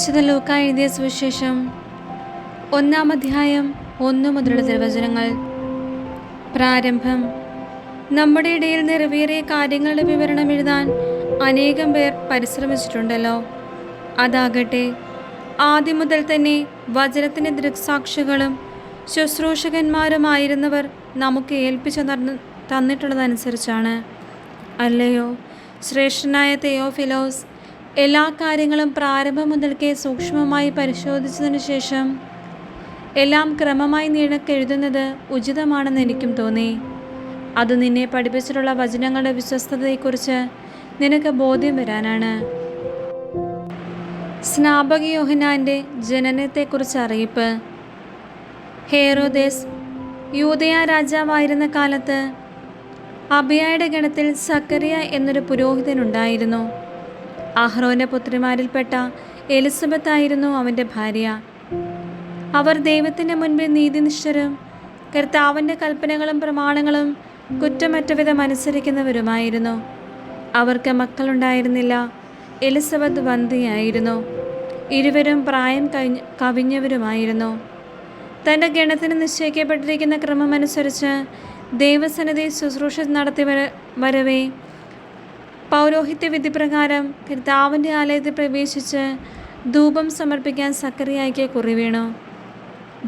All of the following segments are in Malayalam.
വിശുദ്ധ ലൂക്കാ എഴുതിയ സുവിശേഷം 1-ാം അധ്യായം 1 മുതലുള്ള തിരുവചനങ്ങൾ. പ്രാരംഭം. നമ്മുടെ ഇടയിൽ നിറവേറിയ കാര്യങ്ങളുടെ വിവരണം എഴുതാൻ അനേകം പേർ പരിശ്രമിച്ചിട്ടുണ്ടല്ലോ. അതാകട്ടെ ആദ്യം മുതൽ തന്നെ വചനത്തിൻ്റെ ദൃക്സാക്ഷികളും ശുശ്രൂഷകന്മാരുമായിരുന്നവർ നമുക്ക് ഏൽപ്പിച്ചു തന്നിട്ടുള്ളതനുസരിച്ചാണ്. അല്ലയോ ശ്രേഷ്ഠനായ തെയോഫിലോസ്, എല്ലാ കാര്യങ്ങളും പ്രാരംഭം മുതൽക്കേ സൂക്ഷ്മമായി പരിശോധിച്ചതിനു ശേഷം എല്ലാം ക്രമമായി നിനക്ക് എഴുതുന്നത് ഉചിതമാണെന്ന് എനിക്കും തോന്നി. അത് നിന്നെ പഠിപ്പിച്ചിട്ടുള്ള വചനങ്ങളുടെ വിശ്വസ്തതയെക്കുറിച്ച് നിനക്ക് ബോധ്യം വരാനാണ്. സ്നാപക യോഹന്നാൻ്റെ ജനനത്തെക്കുറിച്ച് അറിയിപ്പ്. ഹേറോദേസ് യൂദയ രാജാവായിരുന്ന കാലത്ത് അബിയായുടെ ഗണത്തിൽ സക്കറിയ എന്നൊരു പുരോഹിതനുണ്ടായിരുന്നു. അഹ്റോന്റെ പുത്രിമാരിൽപ്പെട്ട എലിസബത്ത് ആയിരുന്നു അവൻ്റെ ഭാര്യ. അവർ ദൈവത്തിൻ്റെ മുൻപിൽ നീതിനിഷ്ഠരും കർത്താവിൻ്റെ കൽപ്പനകളും പ്രമാണങ്ങളും കുറ്റമറ്റ വിധം അനുസരിക്കുന്നവരുമായിരുന്നു. അവർക്ക് മക്കളുണ്ടായിരുന്നില്ല. എലിസബത്ത് വന്ധ്യയായിരുന്നു. ഇരുവരും പ്രായം കവിഞ്ഞവരുമായിരുന്നു. തൻ്റെ ഗണത്തിന് നിശ്ചയിക്കപ്പെട്ടിരിക്കുന്ന ക്രമമനുസരിച്ച് ദൈവസന്നിധി ശുശ്രൂഷ നടത്തി വരവേ പൗരോഹിത്യ വിധി പ്രകാരം കർത്താവിൻ്റെ ആലയത്തിൽ പ്രവേശിച്ച് ധൂപം സമർപ്പിക്കാൻ സക്കറിയായ്ക്ക് കുറിവീണു.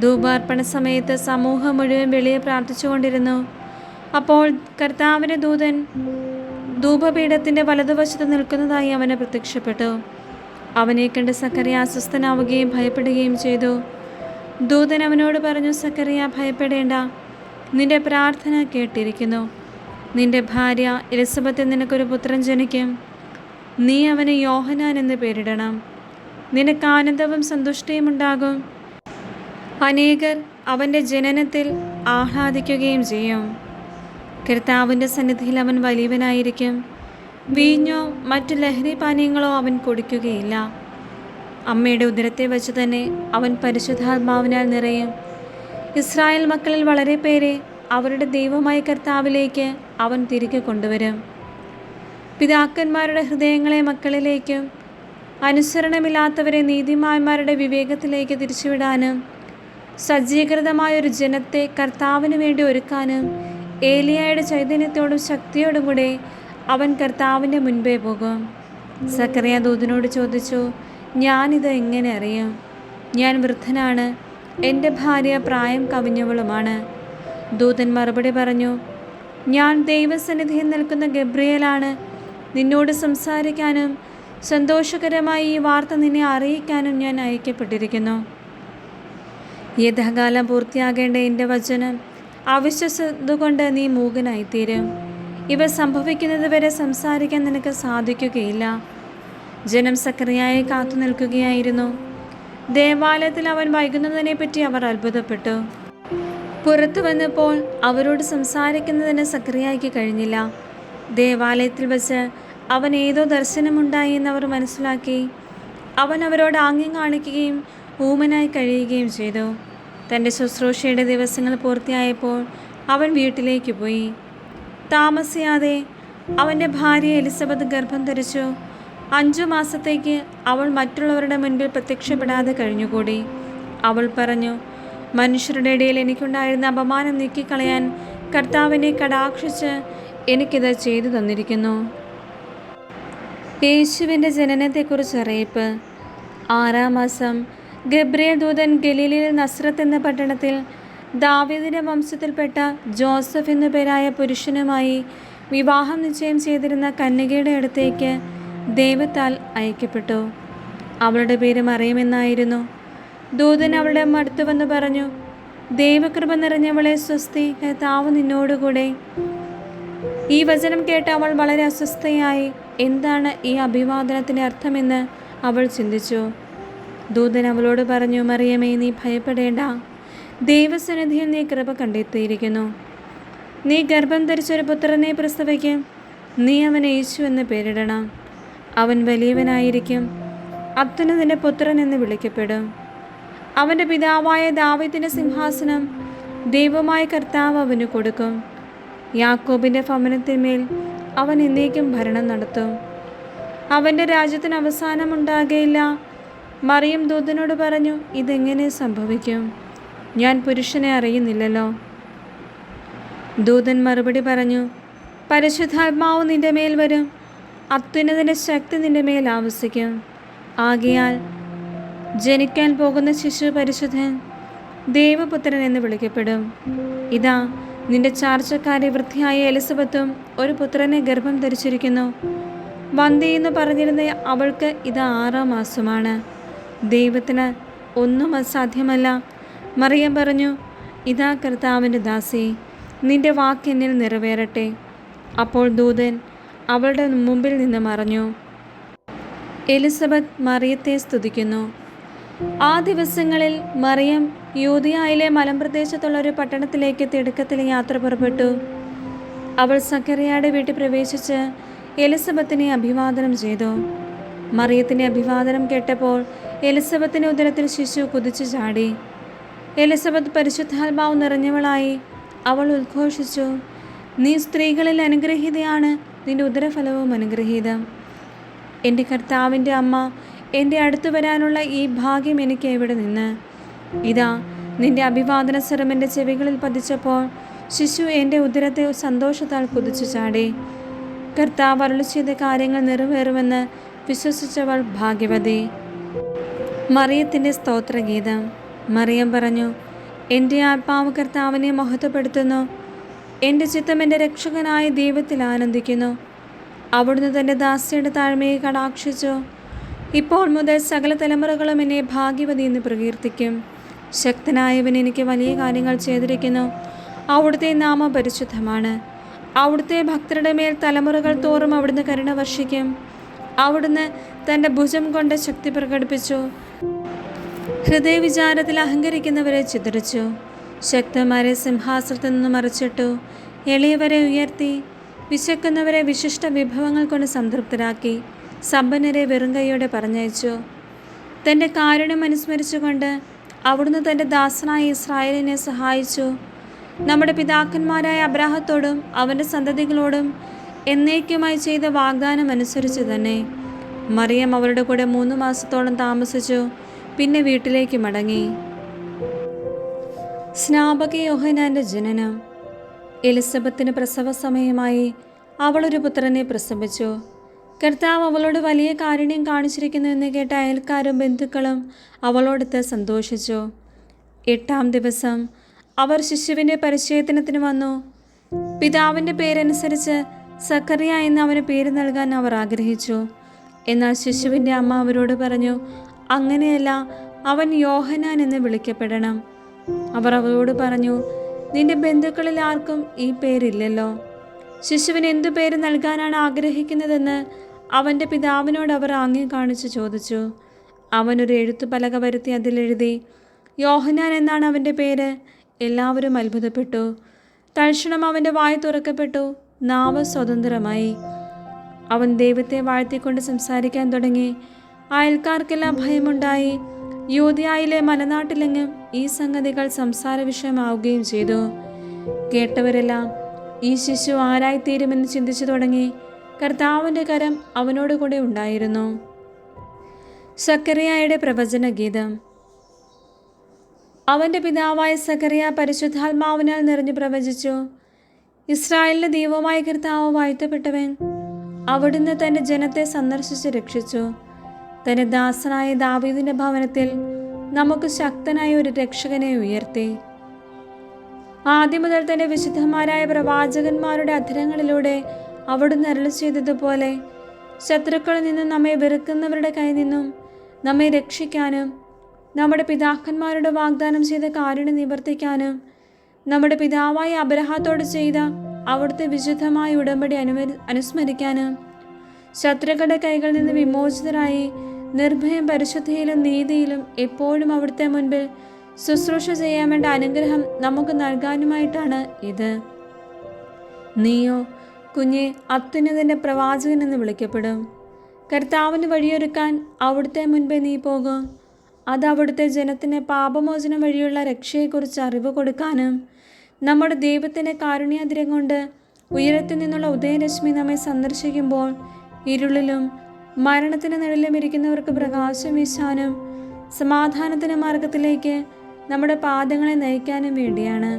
ധൂപാർപ്പണ സമയത്ത് സമൂഹം മുഴുവൻ വെളിയെ പ്രാർത്ഥിച്ചുകൊണ്ടിരുന്നു. അപ്പോൾ കർത്താവിൻ്റെ ദൂതൻ ധൂപപീഠത്തിൻ്റെ വലതുവശത്ത് നിൽക്കുന്നതായി അവന് പ്രത്യക്ഷപ്പെട്ടു. അവനെ കണ്ട് സക്കറിയ അസ്വസ്ഥനാവുകയും ഭയപ്പെടുകയും ചെയ്തു. ദൂതൻ അവനോട് പറഞ്ഞു, സക്കറിയ, ഭയപ്പെടേണ്ട, നിന്റെ പ്രാർത്ഥന കേട്ടിരിക്കുന്നു. നിന്റെ ഭാര്യ എലിസബത്തിൽ നിനക്കൊരു പുത്രൻ ജനിക്കും. നീ അവന് യോഹന്നാൻ എന്ന് പേരിടണം. നിനക്ക് ആനന്ദവും സന്തുഷ്ടിയും ഉണ്ടാകും. അനേകർ അവൻ്റെ ജനനത്തിൽ ആഹ്ലാദിക്കുകയും ചെയ്യും. കർത്താവിൻ്റെ സന്നിധിയിൽ അവൻ വലിയവനായിരിക്കും. വീഞ്ഞോ മറ്റു ലഹരി പാനീയങ്ങളോ അവൻ കുടിക്കുകയില്ല. അമ്മയുടെ ഉദരത്തെ വെച്ച് തന്നെ അവൻ പരിശുദ്ധാത്മാവിനാൽ നിറയും. ഇസ്രായേൽ മക്കളിൽ വളരെ പേരെ അവരുടെ ദൈവമായ കർത്താവിലേക്ക് അവൻ തിരികെ കൊണ്ടുവരും. പിതാക്കന്മാരുടെ ഹൃദയങ്ങളെ മക്കളിലേക്കും അനുസരണമില്ലാത്തവരെ നീതിമാന്മാരുടെ വിവേകത്തിലേക്ക് തിരിച്ചുവിടാനും സജ്ജീകൃതമായൊരു ജനത്തെ കർത്താവിന് വേണ്ടി ഒരുക്കാനും ഏലിയായുടെ ചൈതന്യത്തോടും ശക്തിയോടും കൂടെ അവൻ കർത്താവിൻ്റെ മുൻപേ പോകും. സക്കറിയ ദൂതനോട് ചോദിച്ചു, ഞാനിത് എങ്ങനെ അറിയും? ഞാൻ വൃദ്ധനാണ്, എൻ്റെ ഭാര്യ പ്രായം കവിഞ്ഞവളുമാണ്. ദൂതൻ മറുപടി പറഞ്ഞു, ഞാൻ ദൈവസന്നിധിയിൽ നിൽക്കുന്ന ഗബ്രിയേലാണ്. നിന്നോട് സംസാരിക്കാനും സന്തോഷകരമായി ഈ വാർത്ത നിന്നെ അറിയിക്കാനും ഞാൻ അയക്കപ്പെട്ടിരിക്കുന്നു. യഥാകാലം പൂർത്തിയാകേണ്ട എൻ്റെ വചനം അവിശ്വസതുകൊണ്ട് നീ മൂകനായിത്തീരും. ഇവ സംഭവിക്കുന്നത് വരെ സംസാരിക്കാൻ നിനക്ക് സാധിക്കുകയില്ല. ജനം സക്കറിയായെ കാത്തു നിൽക്കുകയായിരുന്നു. ദേവാലയത്തിൽ അവൻ വൈകുന്നതിനെപ്പറ്റി അവർ അത്ഭുതപ്പെട്ടു. പുറത്തു വന്നപ്പോൾ അവരോട് സംസാരിക്കുന്നതിന് സക്കറിയായ്ക്ക് കഴിഞ്ഞില്ല. ദേവാലയത്തിൽ വച്ച് അവൻ ഏതോ ദർശനമുണ്ടായി എന്നവർ മനസ്സിലാക്കി. അവൻ അവരോട് ആംഗ്യം കാണിക്കുകയും ഊമനായി കഴിയുകയും ചെയ്തു. തൻ്റെ ശുശ്രൂഷയുടെ ദിവസങ്ങൾ പൂർത്തിയായപ്പോൾ അവൻ വീട്ടിലേക്ക് പോയി. താമസിയാതെ അവൻ്റെ ഭാര്യ എലിസബത്ത് ഗർഭം ധരിച്ചു. 5 മാസത്തേക്ക് അവൾ മറ്റുള്ളവരുടെ മുൻപിൽ പ്രത്യക്ഷപ്പെടാതെ കഴിഞ്ഞുകൂടി. അവൾ പറഞ്ഞു, മനുഷ്യരുടെ ഇടയിൽ എനിക്കുണ്ടായിരുന്ന അപമാനം നീക്കിക്കളയാൻ കർത്താവിനെ കടാക്ഷിച്ച് എനിക്കിത് ചെയ്തു തന്നിരിക്കുന്നു. യേശുവിൻ്റെ ജനനത്തെക്കുറിച്ച് അറിയിപ്പ്. 6-ാം മാസം ഗബ്രിയേൽ ദൂതൻ ഗലീലയിൽ നസ്രത്ത് എന്ന പട്ടണത്തിൽ ദാവീദിന്റെ വംശത്തിൽപ്പെട്ട ജോസഫ് എന്നു പേരായ പുരുഷനുമായി വിവാഹം നിശ്ചയം ചെയ്തിരുന്ന കന്യകയുടെ അടുത്തേക്ക് ദൈവത്താൽ അയക്കപ്പെട്ടു. അവളുടെ പേര് മറിയമെന്നായിരുന്നു. ദൂതൻ അവളുടെ അടുത്ത് വന്ന് പറഞ്ഞു, ദൈവകൃപ നിറഞ്ഞവളെ സ്വസ്തി, കർത്താവ് നിന്നോടുകൂടെ. ഈ വചനം കേട്ട് അവൾ വളരെ അസ്വസ്ഥയായി. എന്താണ് ഈ അഭിവാദനത്തിൻ്റെ അർത്ഥമെന്ന് അവൾ ചിന്തിച്ചു. ദൂതൻ അവളോട് പറഞ്ഞു, മറിയമേ, നീ ഭയപ്പെടേണ്ട. ദൈവസന്നിധിയിൽ നീ കൃപ കണ്ടെത്തിയിരിക്കുന്നു. നീ ഗർഭം ധരിച്ചൊരു പുത്രനെ പ്രസവിക്കും. നീ അവന് യേശു എന്ന് പേരിടണം. അവൻ വലിയവനായിരിക്കും. അത്യുന്നതന്റെ പുത്രൻ എന്ന് വിളിക്കപ്പെടും. അവൻ്റെ പിതാവായ ദാവീദിന്റെ സിംഹാസനം ദൈവമായ കർത്താവ് അവന് കൊടുക്കും. യാക്കോബിൻ്റെ ഭവനത്തിന്മേൽ അവൻ എന്നേക്കും ഭരണം നടത്തും. അവൻ്റെ രാജ്യത്തിന് അവസാനമുണ്ടാകുകയില്ല. മറിയം ദൂതനോട് പറഞ്ഞു, ഇതെങ്ങനെ സംഭവിക്കും? ഞാൻ പുരുഷനെ അറിയുന്നില്ലല്ലോ. ദൂതൻ മറുപടി പറഞ്ഞു, പരിശുദ്ധാത്മാവ് നിന്റെ മേൽ വരും, അത്യുന്നതന്റെ ശക്തി നിന്റെ മേൽ ആവസിക്കും. ആകയാൽ ജനിക്കാൻ പോകുന്ന ശിശു പരിശുദ്ധൻ, ദേവപുത്രൻ എന്ന് വിളിക്കപ്പെടും. ഇതാ, നിന്റെ ചാർച്ചക്കാരി വൃദ്ധയായ എലിസബത്തും ഒരു പുത്രനെ ഗർഭം ധരിച്ചിരിക്കുന്നു. വന്ധ്യയെന്ന് പറഞ്ഞിരുന്ന അവൾക്ക് ഇത് 6-ാം മാസമാണ്. ദൈവത്തിന് ഒന്നും അസാധ്യമല്ല. മറിയം പറഞ്ഞു, ഇതാ കർത്താവിൻ്റെ ദാസി, നിന്റെ വാക്ക് എന്നിൽ നിറവേറട്ടെ. അപ്പോൾ ദൂതൻ അവളുടെ മുമ്പിൽ നിന്ന് മറഞ്ഞു. എലിസബത്ത് മറിയത്തെ സ്തുതിക്കുന്നു. ആ ദിവസങ്ങളിൽ മറിയം യൂദയായിലെ മലമ്പ്രദേശത്തുള്ള ഒരു പട്ടണത്തിലേക്ക് തിടുക്കത്തിൽ യാത്ര പുറപ്പെട്ടു. അവൾ സക്കറിയയുടെ വീട്ടിൽ പ്രവേശിച്ച് എലിസബത്തിനെ അഭിവാദനം ചെയ്തു. മറിയത്തിൻ്റെ അഭിവാദനം കേട്ടപ്പോൾ എലിസബത്തിൻ്റെ ഉദരത്തിൽ ശിശു കുതിച്ചു ചാടി. എലിസബത്ത് പരിശുദ്ധാത്മാവ് നിറഞ്ഞവളായി. അവൾ ഉദ്ഘോഷിച്ചു, നീ സ്ത്രീകളിൽ അനുഗ്രഹീതയാണ്, നിന്റെ ഉദരഫലവും അനുഗ്രഹീതം. എൻ്റെ കർത്താവിൻ്റെ അമ്മ, എൻ്റെ അടുത്തു വരാനുള്ള ഈ ഭാഗ്യം എനിക്ക് എവിടെ നിന്ന്? ഇതാ, നിന്റെ അഭിവാദന സ്വരം എൻ്റെ ചെവികളിൽ പതിച്ചപ്പോൾ ശിശു എൻ്റെ ഉദരത്തെ സന്തോഷത്താൽ കുതിച്ചു ചാടി. കർത്താവ് അരുളി ചെയ്ത കാര്യങ്ങൾ നിറവേറുമെന്ന് വിശ്വസിച്ചവൾ ഭാഗ്യവതി. മറിയത്തിൻ്റെ സ്തോത്രഗീതം. മറിയം പറഞ്ഞു, എൻ്റെ ആത്മാവ് കർത്താവിനെ മഹത്വപ്പെടുത്തുന്നു. എൻ്റെ ചിത്തം എൻ്റെ രക്ഷകനായ ദൈവത്തിൽ ആനന്ദിക്കുന്നു. അവിടുന്ന് തൻ്റെ ദാസിയുടെ താഴ്മയെ കടാക്ഷിച്ചു. ഇപ്പോൾ മുതൽ സകല തലമുറകളും എന്നെ ഭാഗ്യവതി എന്ന് പ്രകീർത്തിക്കും. ശക്തനായവൻ എനിക്ക് വലിയ കാര്യങ്ങൾ ചെയ്തിരിക്കുന്നു. അവിടുത്തെ നാമം പരിശുദ്ധമാണ്. അവിടുത്തെ ഭക്തരുടെ മേൽ തലമുറകൾ തോറും അവിടുന്ന് കരുണ വർഷിക്കും. അവിടുന്ന് തൻ്റെ ഭുജം കൊണ്ട് ശക്തി പ്രകടിപ്പിച്ചു. ഹൃദയവിചാരത്തിൽ അഹങ്കരിക്കുന്നവരെ ചിതറിച്ചു. ശക്തന്മാരെ സിംഹാസനത്തിൽ നിന്ന് മറിച്ചിട്ടു. എളിയവരെ ഉയർത്തി. വിശക്കുന്നവരെ വിശിഷ്ട വിഭവങ്ങൾ കൊണ്ട് സംതൃപ്തരാക്കി. സമ്പന്നരെ വെറുങ്കൈയോടെ പറഞ്ഞയച്ചു. തൻ്റെ കാരുണ്യം അനുസ്മരിച്ചുകൊണ്ട് അവിടുന്ന് തൻ്റെ ദാസനായ ഇസ്രായേലിനെ സഹായിച്ചു. നമ്മുടെ പിതാക്കന്മാരായ അബ്രാഹത്തോടും അവൻ്റെ സന്തതികളോടും എന്നേക്കുമായി ചെയ്ത വാഗ്ദാനം അനുസരിച്ച് തന്നെ. മറിയം അവരുടെ കൂടെ 3 മാസത്തോളം താമസിച്ചു. പിന്നെ വീട്ടിലേക്ക് മടങ്ങി. സ്നാപക യോഹന്നാൻ്റെ ജനനം. എലിസബത്തിന് പ്രസവ സമയമായി. അവളൊരു പുത്രനെ പ്രസവിച്ചു. കർത്താവ് അവളോട് വലിയ കാരുണ്യം കാണിച്ചിരിക്കുന്നു എന്ന് കേട്ട അയൽക്കാരും ബന്ധുക്കളും അവളോടൊത്ത് സന്തോഷിച്ചു. 8-ാം ദിവസം അവർ ശിശുവിൻ്റെ പരിചയത്തിന് വന്നു. പിതാവിൻ്റെ പേരനുസരിച്ച് സക്കറിയ എന്ന് അവന് പേര് നൽകാൻ അവർ ആഗ്രഹിച്ചു. എന്നാൽ ശിശുവിൻ്റെ അമ്മ അവരോട് പറഞ്ഞു, അങ്ങനെയല്ല, അവൻ യോഹന്നാൻ എന്ന് വിളിക്കപ്പെടണം. അവർ അവളോട് പറഞ്ഞു, നിന്റെ ബന്ധുക്കളിൽ ആർക്കും ഈ പേരില്ലല്ലോ. ശിശുവിന് എന്തു പേര് നൽകാനാണ് ആഗ്രഹിക്കുന്നതെന്ന് അവൻ്റെ പിതാവിനോട് അവർ ആംഗ്യം കാണിച്ച് ചോദിച്ചു. അവനൊരു എഴുത്തുപലക വരുത്തി അതിലെഴുതി, യോഹന്നാൻ എന്നാണ് അവൻ്റെ പേര്. എല്ലാവരും അത്ഭുതപ്പെട്ടു. തൽക്ഷണം അവൻ്റെ വായ് തുറക്കപ്പെട്ടു, നാവ് സ്വതന്ത്രമായി. അവൻ ദൈവത്തെ വാഴ്ത്തിക്കൊണ്ട് സംസാരിക്കാൻ തുടങ്ങി. അയൽക്കാർക്കെല്ലാം ഭയമുണ്ടായി. യൂദയായിലെ മലനാട്ടിലെങ്ങും ഈ സംഗതികൾ സംസാര വിഷയമാവുകയും ചെയ്തു. കേട്ടവരെല്ലാം ഈ ശിശു ആരായിത്തീരുമെന്ന് ചിന്തിച്ചു തുടങ്ങി. കർത്താവിൻ്റെ കരം അവനോട് കൂടെ ഉണ്ടായിരുന്നു. സക്കറിയായുടെ പ്രവചന ഗീതം. അവൻ്റെ പിതാവായ സക്കറിയ പരിശുദ്ധാത്മാവിനാൽ നിറഞ്ഞു പ്രവചിച്ചു. ഇസ്രായേലിൻ്റെ ദൈവമായ കർത്താവ് വാഴ്ത്തപ്പെട്ടവൻ. അവിടുന്ന് തൻ്റെ ജനത്തെ സന്ദർശിച്ച് രക്ഷിച്ചു. തൻ്റെ ദാസനായ ദാവീദിൻ്റെ ഭവനത്തിൽ നമുക്ക് ശക്തനായ ഒരു രക്ഷകനെ ഉയർത്തി. ആദ്യം മുതൽ തൻ്റെ വിശുദ്ധന്മാരായ പ്രവാചകന്മാരുടെ അധരങ്ങളിലൂടെ അവിടുന്ന് അരുളി ചെയ്തതുപോലെ ശത്രുക്കളിൽ നിന്നും നമ്മെ വെറുക്കുന്നവരുടെ കയ്യിൽ നിന്നും നമ്മെ രക്ഷിക്കാനും നമ്മുടെ പിതാക്കന്മാരുടെ വാഗ്ദാനം ചെയ്ത കാരുണ്യം നിവർത്തിക്കാനും നമ്മുടെ പിതാവായ അബ്രഹാത്തോട് ചെയ്ത അവിടുത്തെ വിശുദ്ധമായ ഉടമ്പടി അനുസ്മരിക്കാനും ശത്രുക്കളുടെ കൈകളിൽ നിന്ന് വിമോചിതരായി നിർഭയം പരിശുദ്ധിയിലും നീതിയിലും എപ്പോഴും അവിടുത്തെ മുൻപിൽ ശുശ്രൂഷ ചെയ്യാൻ വേണ്ട അനുഗ്രഹം നമുക്ക് നൽകാനുമായിട്ടാണ് ഇത്. നീയോ കുഞ്ഞെ അത്യുന്നതൻ്റെ പ്രവാചകൻ എന്ന് വിളിക്കപ്പെടും. കർത്താവിന് വഴിയൊരുക്കാൻ അവിടുത്തെ മുൻപേ നീ പോകും. അത് അവിടുത്തെ ജനത്തിന് പാപമോചനം വഴിയുള്ള രക്ഷയെക്കുറിച്ച് അറിവ് കൊടുക്കാനും നമ്മുടെ ദൈവത്തിൻ്റെ കാരുണ്യാതിരം കൊണ്ട് ഉയരത്തിൽ നിന്നുള്ള ഉദയരശ്മി നമ്മെ സന്ദർശിക്കുമ്പോൾ ഇരുളിലും മരണത്തിന് നിഴലിലും ഇരിക്കുന്നവർക്ക് പ്രകാശം വീശാനും സമാധാനത്തിൻ്റെ മാർഗത്തിലേക്ക് നമ്മുടെ പാദങ്ങളെ നയിക്കാനും വേണ്ടിയാണ്.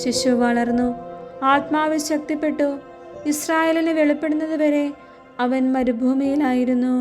ശിശു വളർന്നു, ആത്മാവിൽ ശക്തിപ്പെട്ടു. ഇസ്രായേലിന് വെളിപ്പെടുന്നത് വരെ അവൻ മരുഭൂമിയിലായിരുന്നു.